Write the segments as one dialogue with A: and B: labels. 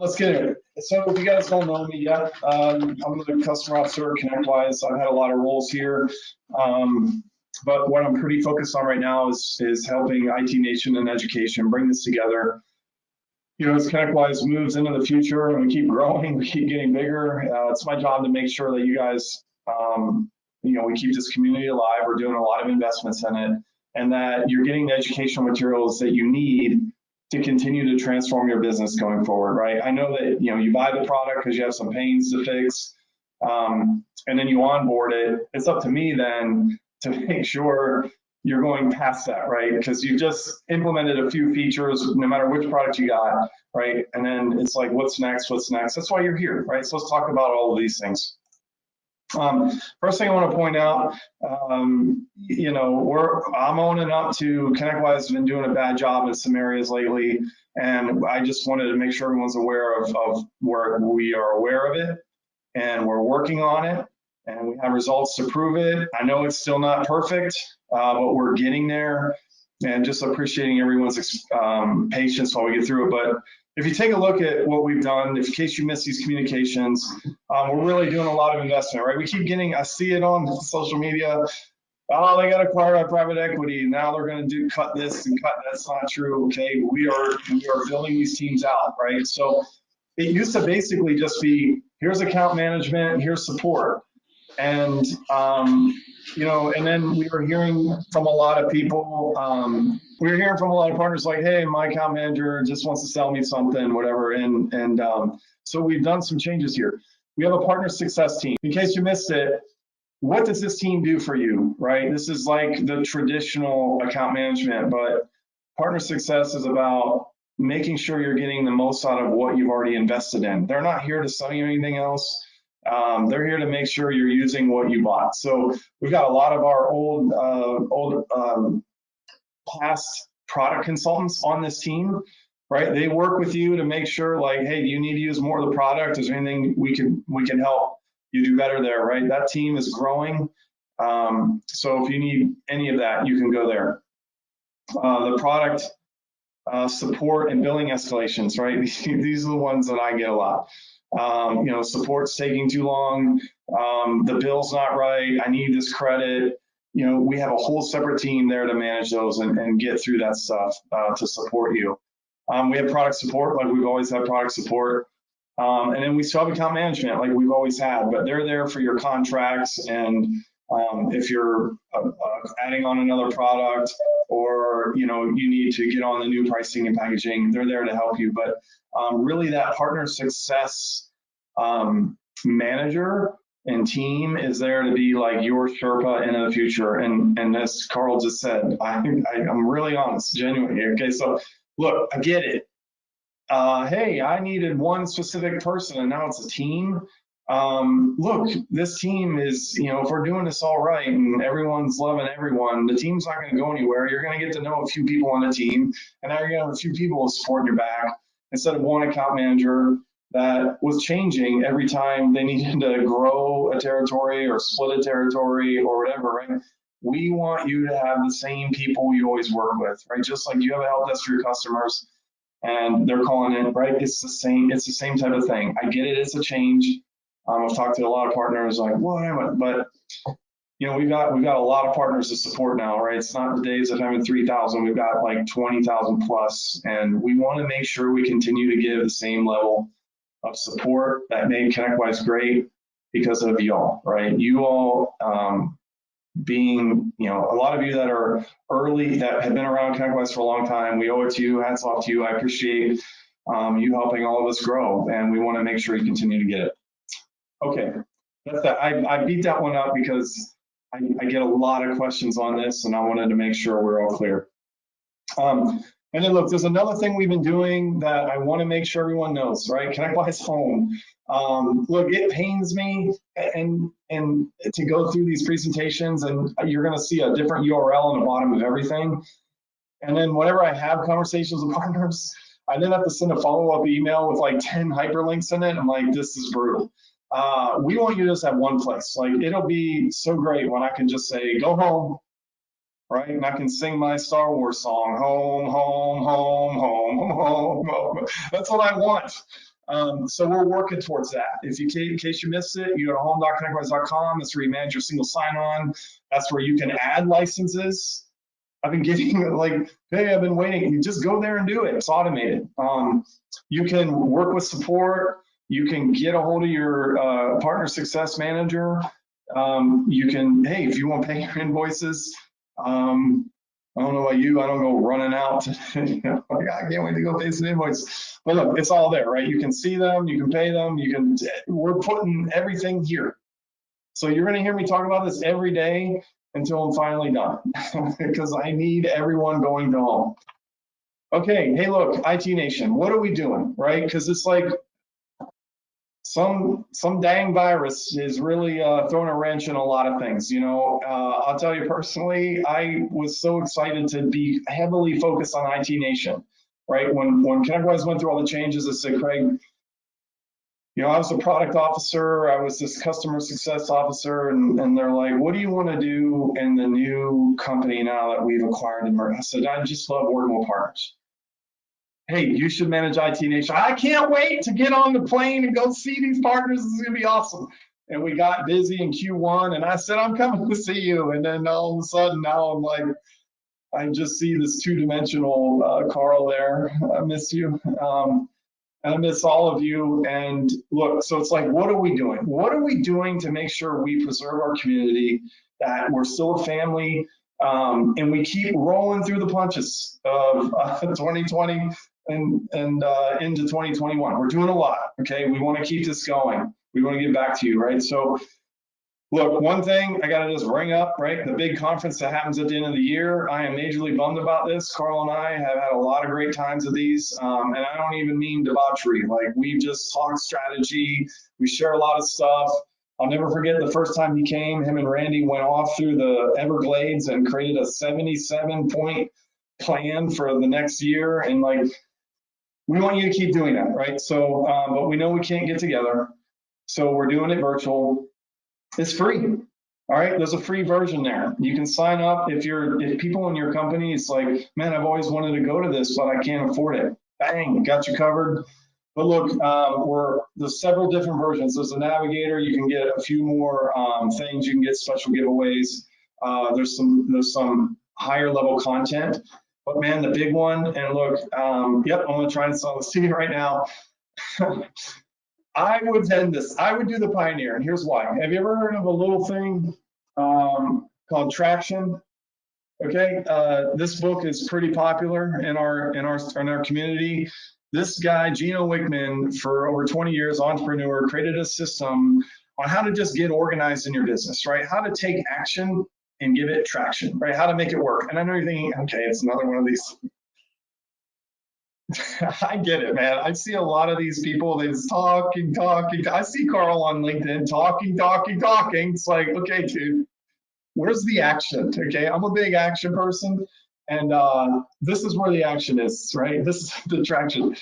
A: Let's get it. So if you guys don't know me yet, I'm the customer officer at ConnectWise. I've had a lot of roles here, but what I'm pretty focused on right now is helping ITNATION and education bring this together. You know, as ConnectWise moves into the future and we keep growing, we keep getting bigger, it's my job to make sure that you guys, you know, we keep this community alive. We're doing a lot of investments in it, and that you're getting the educational materials that you need to continue to transform your business going forward, right? I know that, you know, you buy the product because you have some pains to fix, and then you onboard it. It's up to me then to make sure you're going past that, right? Because you've just implemented a few features, no matter which product you got, right? And then it's like, what's next? What's next? That's why you're here, right? So let's talk about all of these things. First thing I want to point out, you know, I'm owning up to ConnectWise has been doing a bad job in some areas lately, and I just wanted to make sure everyone's aware of where we are aware of it, and we're working on it, and we have results to prove it. I know it's still not perfect, but we're getting there, and just appreciating everyone's patience while we get through it. But if you take a look at what we've done, in case you missed these communications, we're really doing a lot of investment, right? We keep getting, I see it on social media, oh, they got acquired by private equity, now they're going to cut this and cut. That's not true, okay? We are building these teams out, right? So it used to basically just be, here's account management, here's support. And, you know, and then we were hearing from a lot of people, we were hearing from a lot of partners like, hey, my account manager just wants to sell me something, whatever. And so we've done some changes here. We have a partner success team. In case you missed it, what does this team do for you, right? This is like the traditional account management, but partner success is about making sure you're getting the most out of what you've already invested in. They're not here to sell you anything else. They're here to make sure you're using what you bought. So we've got a lot of our old past product consultants on this team, right? They work with you to make sure, like, hey, do you need to use more of the product? Is there anything we can help you do better there, right? That team is growing. So if you need any of that, you can go there. The product support and billing escalations, right? These are the ones that I get a lot. You know, support's taking too long, the bill's not right, I need this credit. You know, we have a whole separate team there to manage those and get through that stuff to support you. We have product support, like we've always had product support. And then we still have account management like we've always had, but they're there for your contracts and if you're adding on another product or, you know, you need to get on the new pricing and packaging, they're there to help you. But really that partner success manager and team is there to be like your Sherpa into the future. And as Carl just said, I'm really honest, genuinely. Okay, so look, I get it. Hey, I needed one specific person and now it's a team. Look, this team is, you know, if we're doing this all right and everyone's loving everyone, the team's not going to go anywhere. You're going to get to know a few people on the team, and now you're going to have a few people supporting your back instead of one account manager that was changing every time they needed to grow a territory or split a territory or whatever, right? We want you to have the same people you always work with, right? Just like you have a help desk for your customers and they're calling in, right? It's the same type of thing. I get it, it's a change. I've talked to a lot of partners like, what? But you know, we've got a lot of partners to support now, right? It's not the days of having 3,000. We've got like 20,000 plus, and we want to make sure we continue to give the same level of support that made ConnectWise great because of y'all, right? You all being, you know, a lot of you that are early, that have been around ConnectWise for a long time, we owe it to you. Hats off to you. I appreciate you helping all of us grow, and we want to make sure you continue to get it. Okay, that's that. I beat that one up because I get a lot of questions on this, and I wanted to make sure we're all clear. And then look, there's another thing we've been doing that I want to make sure everyone knows, right? ConnectWise Home. Look, it pains me and to go through these presentations, and you're going to see a different URL on the bottom of everything. And then whenever I have conversations with partners, I then have to send a follow-up email with like 10 hyperlinks in it. I'm like, this is brutal. We want you to just have one place. Like, it'll be so great when I can just say, go home, right? And I can sing my Star Wars song, home, home, home, home, home, home. That's what I want. So we're working towards that. In case you missed it, you go to home.connectwise.com. That's where you manage your single sign-on. That's where you can add licenses. I've been getting like, hey, I've been waiting. You just go there and do it. It's automated. You can work with support. You can get a hold of your partner success manager. You can, hey, if you want to pay your invoices, I don't know about you, I don't go running out to, like, I can't wait to go pay some invoices. But look, it's all there, right? You can see them, you can pay them, we're putting everything here. So you're gonna hear me talk about this every day until I'm finally done, because I need everyone going to home. Okay, hey look, IT Nation, what are we doing, right? Because it's like, some dang virus is really throwing a wrench in a lot of things. I'll tell you personally, I was so excited to be heavily focused on IT Nation, right? When ConnectWise went through all the changes, I said, Craig, I was a product officer, I was this customer success officer, and they're like, what do you want to do in the new company now that we've acquired and merged? I said, I just love working with partners. Hey, you should manage IT Nation. I can't wait to get on the plane and go see these partners. This is going to be awesome. And we got busy in Q1, and I said, I'm coming to see you. And then all of a sudden, now I'm like, I just see this two-dimensional Carl there. I miss you. And I miss all of you. And look, so it's like, what are we doing? What are we doing to make sure we preserve our community, that we're still a family, and we keep rolling through the punches of 2020 and into 2021. We're doing a lot, okay? We want to keep this going. We want to get back to you, right? So look, one thing I got to just bring up, right? The big conference that happens at the end of the year. I am majorly bummed about this. Carl and I have had a lot of great times at these, and I don't even mean debauchery. Like, we've just talked strategy. We share a lot of stuff. I'll never forget the first time he came, him and Randy went off through the Everglades and created a 77-point plan for the next year. And like, we want you to keep doing that, right? So, but we know we can't get together. So we're doing it virtual. It's free. All right, there's a free version there. You can sign up if people in your company, it's like, man, I've always wanted to go to this, but I can't afford it. Bang, got you covered. But look, there's several different versions. There's a navigator. You can get a few more things. You can get special giveaways. There's some higher level content. But man, the big one, and look, yep, I'm gonna try and sell this to you right now. I would send this. I would do the Pioneer, and here's why. Have you ever heard of a little thing called Traction? Okay, this book is pretty popular in our community. This guy, Gino Wickman, for over 20 years, entrepreneur, created a system on how to just get organized in your business, right? How to take action and give it traction, right? How to make it work. And I know you're thinking, okay, it's another one of these. I get it, man. I see a lot of these people, they just talking. I see Carl on LinkedIn talking. It's like, okay, dude, where's the action? Okay, I'm a big action person, and this is where the action is, right? This is the traction.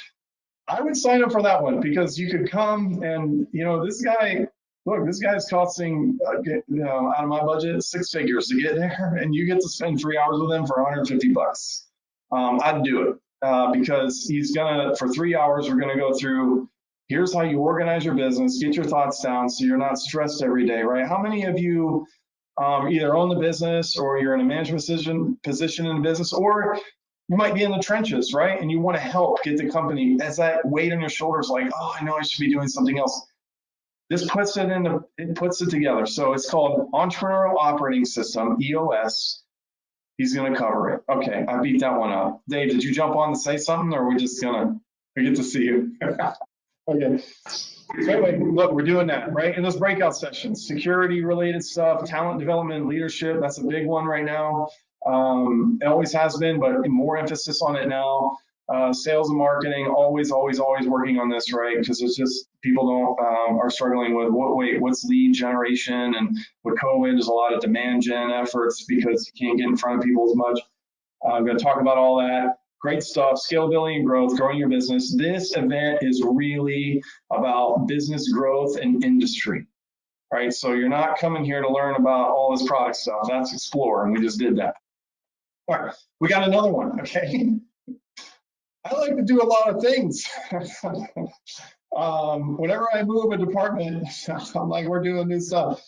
A: I would sign up for that one, because you could come and, this guy, look, this guy's costing, out of my budget, 6 figures to get there, and you get to spend 3 hours with him for 150 bucks. I'd do it. Because he's for 3 hours, we're gonna go through, here's how you organize your business, get your thoughts down so you're not stressed every day, right? How many of you either own the business, or you're in a management position in the business, or you might be in the trenches, right? And you wanna help get the company, as that weight on your shoulders, like, oh, I know I should be doing something else. This puts it together. So it's called Entrepreneurial Operating System, EOS. He's going to cover it. Okay, I beat that one up. Dave, did you jump on to say something, or are we just we get to see you? Okay. So anyway, look, we're doing that, right? In those breakout sessions, security related stuff, talent development, leadership, that's a big one right now. It always has been, but more emphasis on it now. Sales and marketing, always working on this, right? Because it's just, people are struggling with what's lead generation, and with COVID, there's a lot of demand gen efforts because you can't get in front of people as much. I'm going to talk about all that. Great stuff, scalability and growth, growing your business. This event is really about business growth and industry, right? So you're not coming here to learn about all this product stuff. That's Explore, and we just did that. All right, we got another one, okay? I like to do a lot of things. Whenever I move a department, I'm like, we're doing new stuff.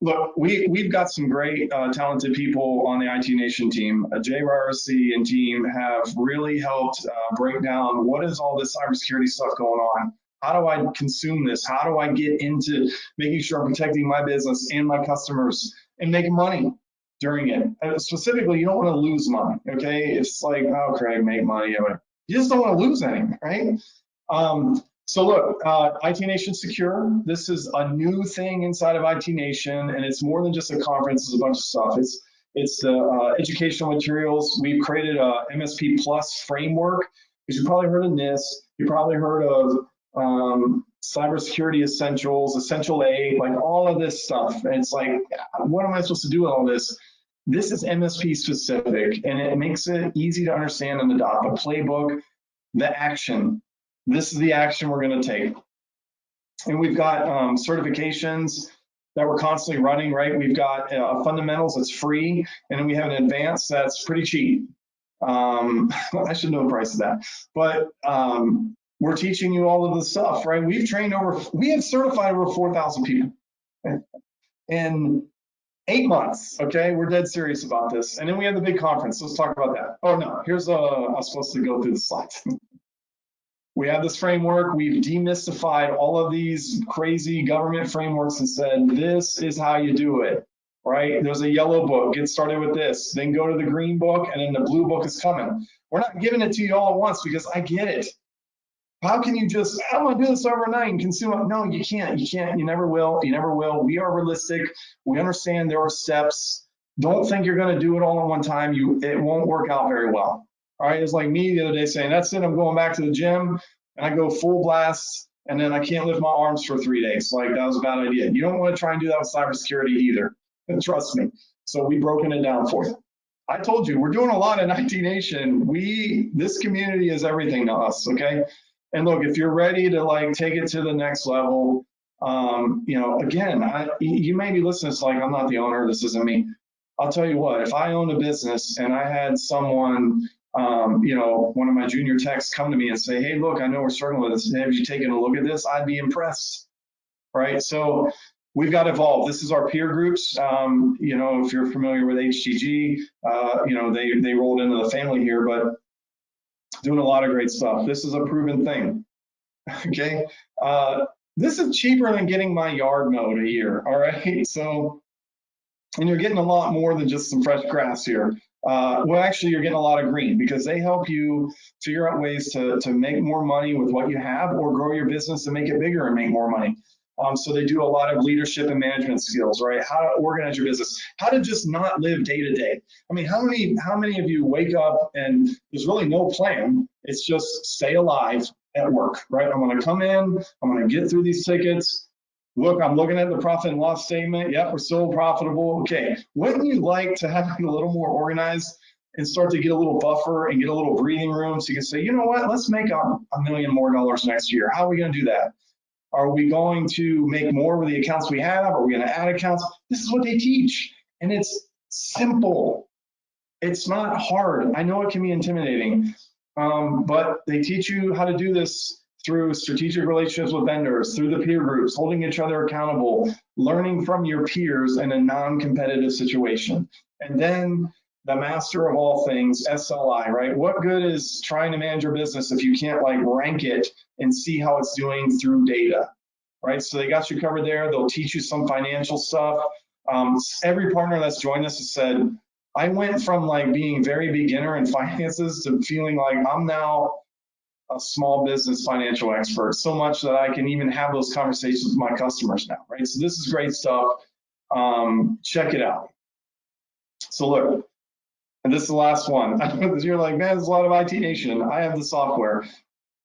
A: Look, we've got some great talented people on the IT Nation team. Jay Rarcy and team have really helped break down what is all this cybersecurity stuff going on. How do I consume this? How do I get into making sure I'm protecting my business and my customers and making money during it? And specifically, you don't want to lose money, okay? It's like, oh, Craig, make money. You just don't want to lose anything, right? So look, IT Nation Secure, this is a new thing inside of IT Nation, and it's more than just a conference, it's a bunch of stuff. It's educational materials. We've created a MSP Plus framework, because you probably heard of NIST, you probably heard of cybersecurity essentials, essential 8, like all of this stuff. And it's like, what am I supposed to do with all this? This is MSP specific, and it makes it easy to understand and adopt. A playbook, the action. This is the action we're going to take. And we've got certifications that we're constantly running, right? We've got fundamentals that's free, and then we have an advanced that's pretty cheap. I should know the price of that. But we're teaching you all of the stuff, right? We have certified over 4,000 people in 8 months, okay? We're dead serious about this. And then we have the big conference. Let's talk about that. Oh, no, I was supposed to go through the slides. We have this framework. We've demystified all of these crazy government frameworks and said, this is how you do it, right? There's a yellow book. Get started with this. Then go to the green book, and then the blue book is coming. We're not giving it to you all at once because I get it. How can you just, I want to do this overnight and consume it? No, you can't. You can't. You never will. You never will. We are realistic. We understand there are steps. Don't think you're going to do it all at one time. It won't work out very well. All right, it's like me the other day saying, that's it, I'm going back to the gym, and I go full blast, and then I can't lift my arms for 3 days. Like, that was a bad idea. You don't want to try and do that with cybersecurity either. And trust me. So we've broken it down for you. I told you, we're doing a lot in IT Nation. This community is everything to us, okay? And look, if you're ready to like take it to the next level, again, you may be listening, it's like, I'm not the owner, this isn't me. I'll tell you what, if I owned a business and I had someone, one of my junior techs come to me and say, hey, look, I know we're struggling with this. Have you taken a look at this? I'd be impressed, right? So we've got to evolve. This is our peer groups. If you're familiar with HTG, they rolled into the family here, but doing a lot of great stuff. This is a proven thing, okay? This is cheaper than getting my yard mowed a year, all right? So, and you're getting a lot more than just some fresh grass here. Well, actually, you're getting a lot of green because they help you figure out ways to make more money with what you have or grow your business and make it bigger and make more money. So they do a lot of leadership and management skills, right? How to organize your business, how to just not live day to day. I mean, how many of you wake up and there's really no plan? It's just stay alive at work, right? I'm going to come in, I'm going to get through these tickets. Look, I'm looking at the profit and loss statement. Yep, we're still profitable. Okay, wouldn't you like to have it a little more organized and start to get a little buffer and get a little breathing room so you can say, you know what, let's make $1 million more next year. How are we going to do that? Are we going to make more with the accounts we have? Are we going to add accounts? This is what they teach, and it's simple. It's not hard. I know it can be intimidating, but they teach you how to do this through strategic relationships with vendors, through the peer groups, holding each other accountable, learning from your peers in a non-competitive situation. And then the master of all things, SLI, right? What good is trying to manage your business if you can't like rank it and see how it's doing through data, right? So they got you covered there. They'll teach you some financial stuff. Every partner that's joined us has said, I went from like being very beginner in finances to feeling like I'm now a small business financial expert, so much that I can even have those conversations with my customers now, right? So this is great stuff. Check it out. So look, and this is the last one. You're like, man, there's a lot of IT Nation. I have the software.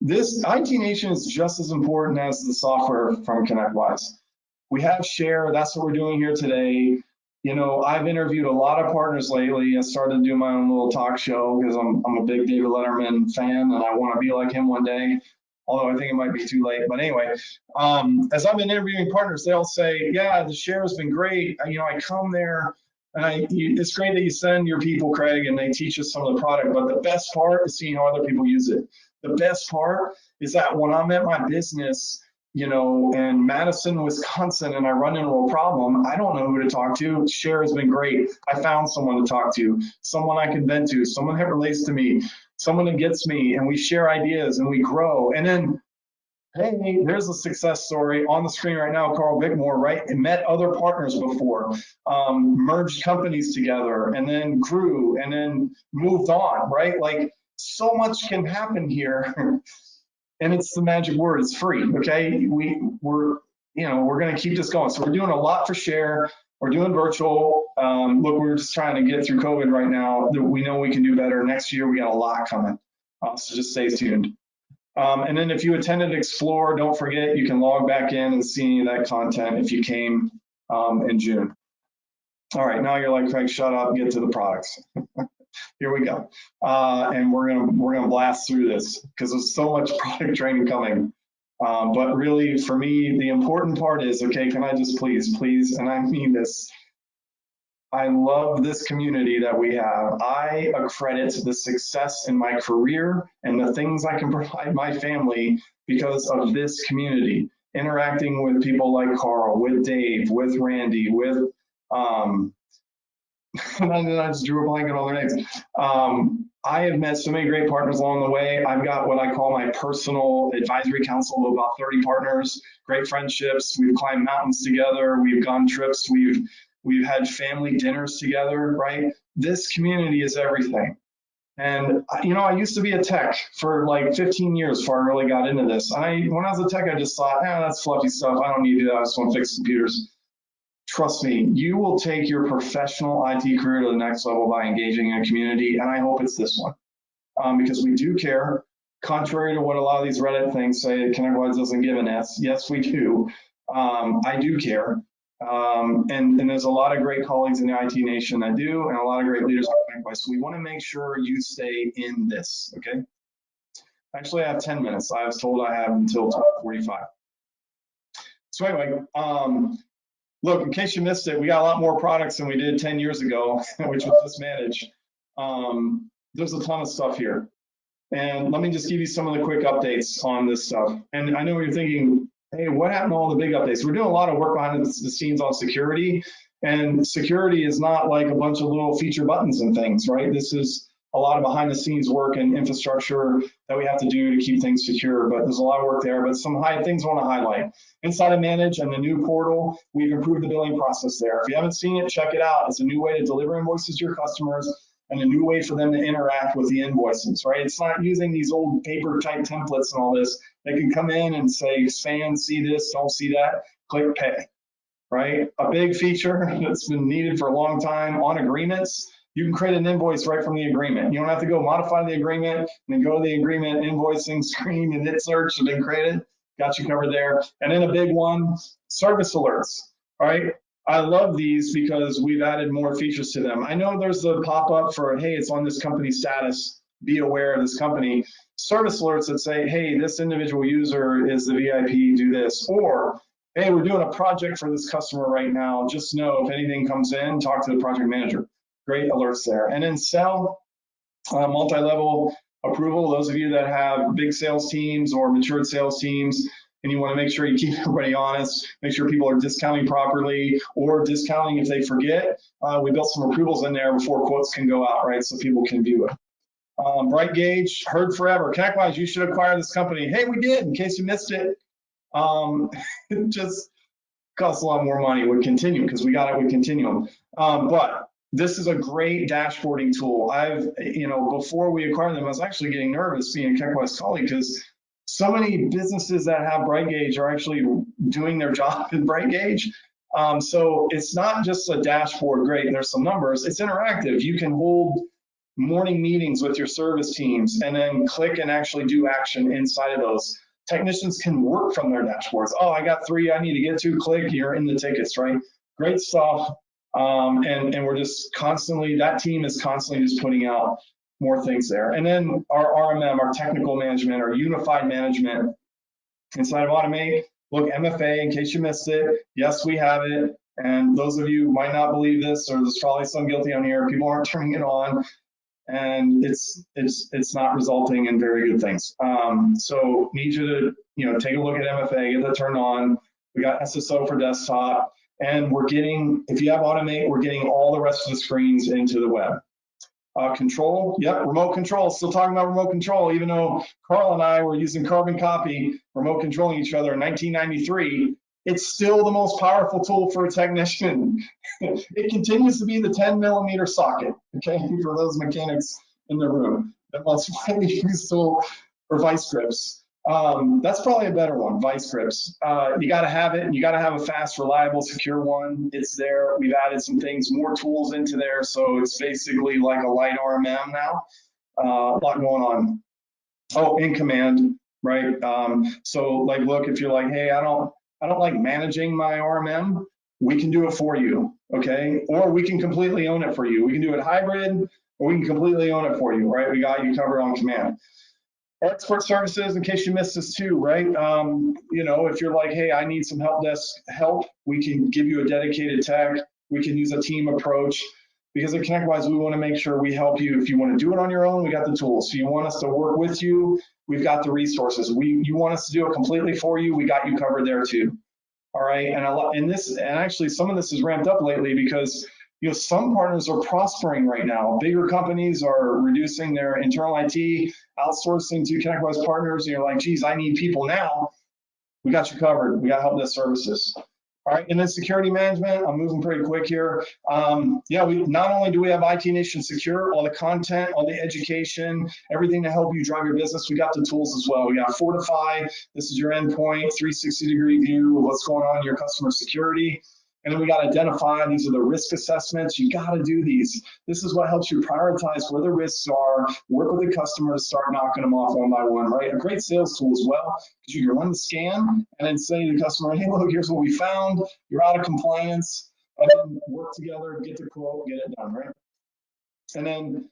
A: This IT Nation is just as important as the software from ConnectWise. We have Share. That's what we're doing here today. I've interviewed a lot of partners lately. I started to do my own little talk show because I'm a big David Letterman fan and I want to be like him one day, although I think it might be too late. But anyway, as I've been interviewing partners, they all say, yeah, the Share has been great. I come there and it's great that you send your people, Craig, and they teach us some of the product, but the best part is seeing how other people use it. The best part is that when I'm at my business, you know, in Madison, Wisconsin, and I run into a problem, I don't know who to talk to. Share has been great. I found someone to talk to, someone I can vent to, someone that relates to me, someone that gets me, and we share ideas and we grow. And then, hey, there's a success story on the screen right now, Carl Bickmore, right? And met other partners before, merged companies together, and then grew, and then moved on, right? Like, so much can happen here. And it's the magic word, it's free, okay? We're going to keep this going. So we're doing a lot for share. We're doing virtual. Look, we're just trying to get through COVID right now. We know we can do better. Next year, we got a lot coming. So just stay tuned. And then if you attended Explore, don't forget, you can log back in and see any of that content if you came in June. All right, now you're like, Craig, shut up, get to the products. Here we go. And we're gonna blast through this because there's so much product training coming. But really, for me, the important part is, okay, can I just please, and I mean this, I love this community that we have. I accredit the success in my career and the things I can provide my family because of this community. Interacting with people like Carl, with Dave, with Randy, with I just drew a blanket on their names. I have met so many great partners along the way. I've got what I call my personal advisory council of about 30 partners, great friendships. We've climbed mountains together. We've gone trips. We've had family dinners together, right? This community is everything. And, you know, I used to be a tech for like 15 years before I really got into this. When I was a tech, I just thought, that's fluffy stuff. I don't need to do that. I just want to fix computers. Trust me, you will take your professional IT career to the next level by engaging in a community, and I hope it's this one, because we do care. Contrary to what a lot of these Reddit things say, ConnectWise doesn't give an S. Yes, we do. I do care, and there's a lot of great colleagues in the IT Nation that do, and a lot of great leaders on ConnectWise. So we want to make sure you stay in this. Okay. Actually, I have 10 minutes. I was told I have until 12:45. So anyway. Look, in case you missed it, we got a lot more products than we did 10 years ago, which was just managed. There's a ton of stuff here. And let me just give you some of the quick updates on this stuff. And I know you're thinking, hey, what happened to all the big updates? We're doing a lot of work behind the scenes on security. And security is not like a bunch of little feature buttons and things, right? This is a lot of behind the scenes work and infrastructure that we have to do to keep things secure, but there's a lot of work there. But some things I want to highlight. Inside of Manage and the new portal, we've improved the billing process there. If you haven't seen it, check it out. It's a new way to deliver invoices to your customers and a new way for them to interact with the invoices, right? It's not using these old paper type templates and all this. They can come in and say, scan, see this, don't see that, click pay, right? A big feature that's been needed for a long time on agreements. You can create an invoice right from the agreement. You don't have to go modify the agreement and then go to the agreement invoicing screen and hit search and then create it. Got you covered there. And then a big one, service alerts, all right? I love these because we've added more features to them. I know there's a pop-up for, hey, it's on this company status, be aware of this company. Service alerts that say, hey, this individual user is the VIP, do this. Or, hey, we're doing a project for this customer right now. Just know if anything comes in, talk to the project manager. Great alerts there. And then sell, multi-level approval. Those of you that have big sales teams or matured sales teams, and you want to make sure you keep everybody honest, make sure people are discounting properly or discounting if they forget. We built some approvals in there before quotes can go out, right? So people can view it. Bright Gauge, heard forever. ConnectWise, you should acquire this company. Hey, we did, in case you missed it. It just costs a lot more money. Would continue because we got it with Continuum. But this is a great dashboarding tool. Before we acquired them, I was actually getting nervous being a ConnectWise colleague because so many businesses that have Bright Gauge are actually doing their job in Bright Gauge. So it's not just a dashboard, great, there's some numbers, it's interactive. You can hold morning meetings with your service teams and then click and actually do action inside of those. Technicians can work from their dashboards. Oh, I got 3 I need to get to, click, you're in the tickets, right? Great stuff. And we're just constantly, that team is constantly just putting out more things there. And then our RMM, our technical management, our unified management inside of Automate. Look, MFA, in case you missed it, yes, we have it. And those of you who might not believe this, or there's probably some guilty on here, people aren't turning it on. and it's not resulting in very good things. So need you to take a look at MFA, get that turned on. We got SSO for desktop, and we're getting, if you have Automate, we're getting all the rest of the screens into the web. Control, yep, remote control, still talking about remote control, even though Carl and I were using carbon copy, remote controlling each other in 1993, it's still the most powerful tool for a technician. It continues to be the 10mm socket, okay, for those mechanics in the room. The most widely used tool for vice grips. That's probably a better one, vice grips. You got to have it, and you got to have a fast, reliable, secure one. It's there. We've added some things, more tools into there, so it's basically like a light RMM now. A lot going on. Oh, in command, right? So like, look, if you're like, hey, I don't like managing my RMM, we can do it for you, okay? Or we can completely own it for you. We can do it hybrid, or we can completely own it for you, right? We got you covered on command. Expert services, in case you missed this too, right? If you're like, hey, I need some help desk help, we can give you a dedicated tech. We can use a team approach, because at ConnectWise, we want to make sure we help you. If you want to do it on your own, we got the tools. So you want us to work with you, we've got the resources. You want us to do it completely for you, we got you covered there too. All right, and actually some of this is ramped up lately because some partners are prospering right now. Bigger companies are reducing their internal IT, outsourcing to ConnectWise partners, and you're like, geez, I need people now. We got you covered. We got help desk services. All right, and then security management, I'm moving pretty quick here. We not only do we have ITNATION Secure, all the content, all the education, everything to help you drive your business, we got the tools as well. We got Fortify, this is your endpoint, 360-degree view of what's going on in your customer security. And then we got to identify, these are the risk assessments. You got to do these. This is what helps you prioritize where the risks are, work with the customer to start knocking them off one by one, right? A great sales tool as well, because you can run the scan and then say to the customer, hey, look, here's what we found. You're out of compliance. And then work together, get the quote, get it done, right? And then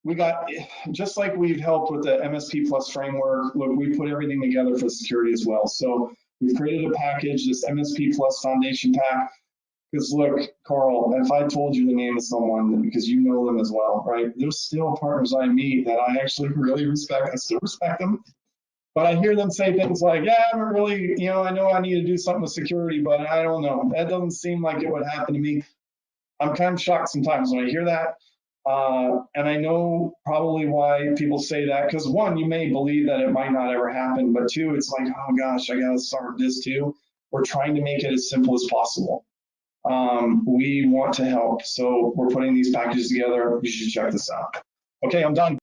A: we got, just like we've helped with the MSP Plus framework, look, we put everything together for security as well. So we've created a package, this MSP Plus Foundation Pack, because look, Carl, if I told you the name of someone, because you know them as well, right? There's still partners I meet that I actually really respect. I still respect them. But I hear them say things like, yeah, I haven't really, I know I need to do something with security, but I don't know. That doesn't seem like it would happen to me. I'm kind of shocked sometimes when I hear that. And I know probably why people say that, because one, you may believe that it might not ever happen, but two, it's like, oh gosh, I gotta start this too. We're trying to make it as simple as possible. We want to help, so we're putting these packages together. You should check this out. Okay, I'm done.